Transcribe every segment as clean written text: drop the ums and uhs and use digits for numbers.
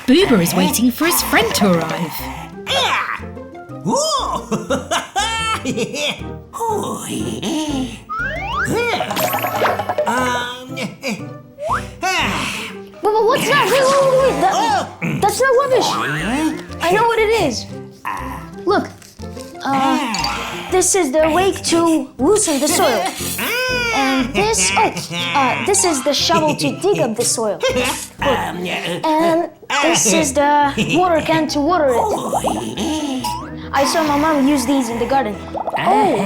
Booba is waiting for his friend to arrive. Booba, what's that? Wait. That's not rubbish. I know what it is. Look. This is the rake to loosen the soil. And this is the shovel to dig up the soil. Look. And this is the water can to water it. I saw my mom use these in the garden. Oh,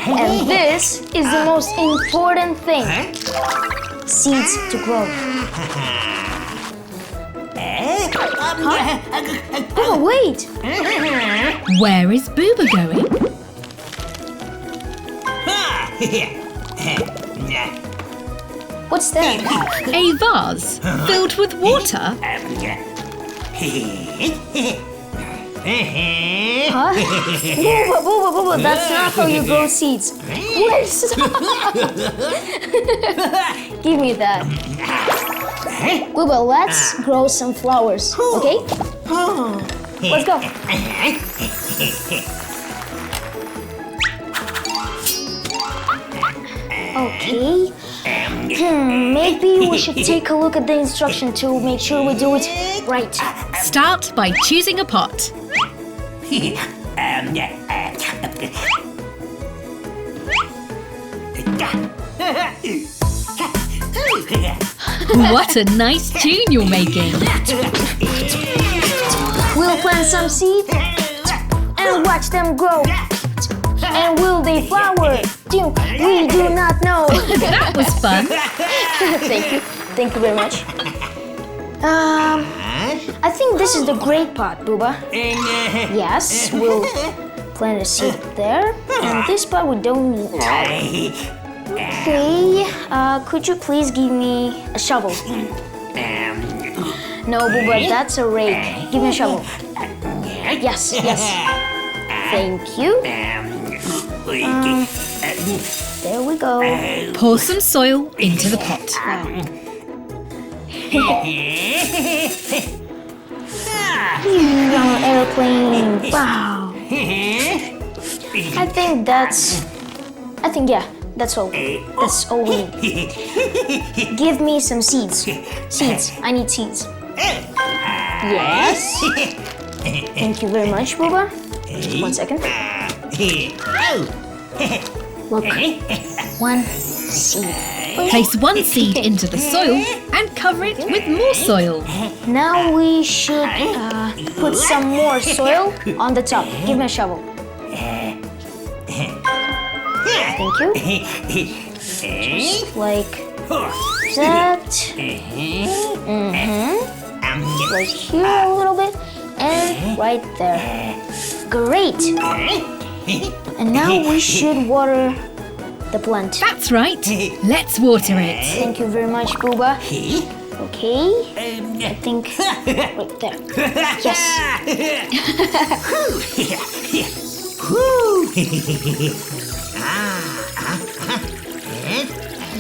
and this is the most important thing. Seeds to grow. Booba, wait! Where is Booba going? What's that? A vase filled with water? Huh? Booba, that's not how you grow seeds. Wait, stop! Give me that. Booba, let's grow some flowers, okay? Let's go. Okay. Maybe we should take a look at the instruction to make sure we do it right. Start by choosing a pot. What a nice tune you're making. We'll plant some seeds and watch them grow. And will they flower? We do not know. That was fun. Thank you very much. I think this is the great pot, Booba. Yes, we'll plant a seed there. And this part we don't need. Okay, could you please give me a shovel? No, Booba, that's a rake. Give me a shovel. Yes. Thank you. There we go. Pour some soil into the pot. Airplane. Wow. I think that's all. That's all we need. Give me some seeds. I need seeds. Yes. Thank you very much, Booba. 1 second. Look. 1 seed. Place 1 seed into the soil and cover it with more soil. Now we should put some more soil on the top. Give me a shovel. Thank you. Just like that. Right here a little bit. And right there. Great. And now we should water the plant. That's right. Let's water it. Thank you very much, Booba. Okay. I think right there. Yes.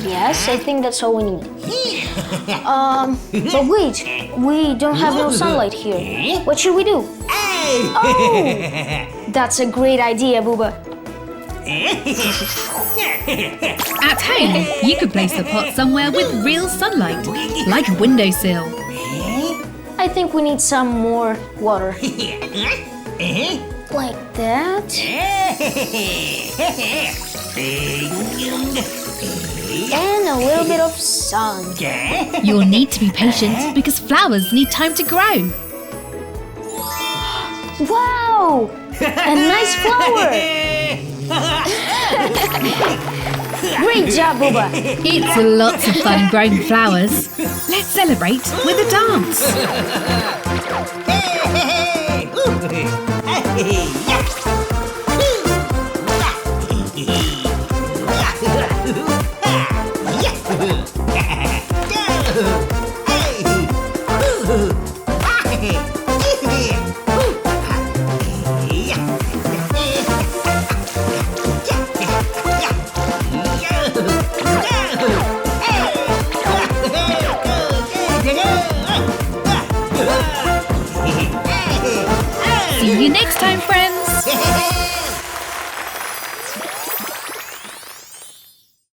Yes, I think that's all we need. But wait, we don't have no sunlight here. What should we do? Oh, that's a great idea, Booba. At home, you could place the pot somewhere with real sunlight, like a windowsill. I think we need some more water. Like that. And a little bit of sun. You'll need to be patient because flowers need time to grow. Wow! A nice flower! Great job, Booba! It's lots of fun growing flowers. Let's celebrate with a dance. See you next time, friends!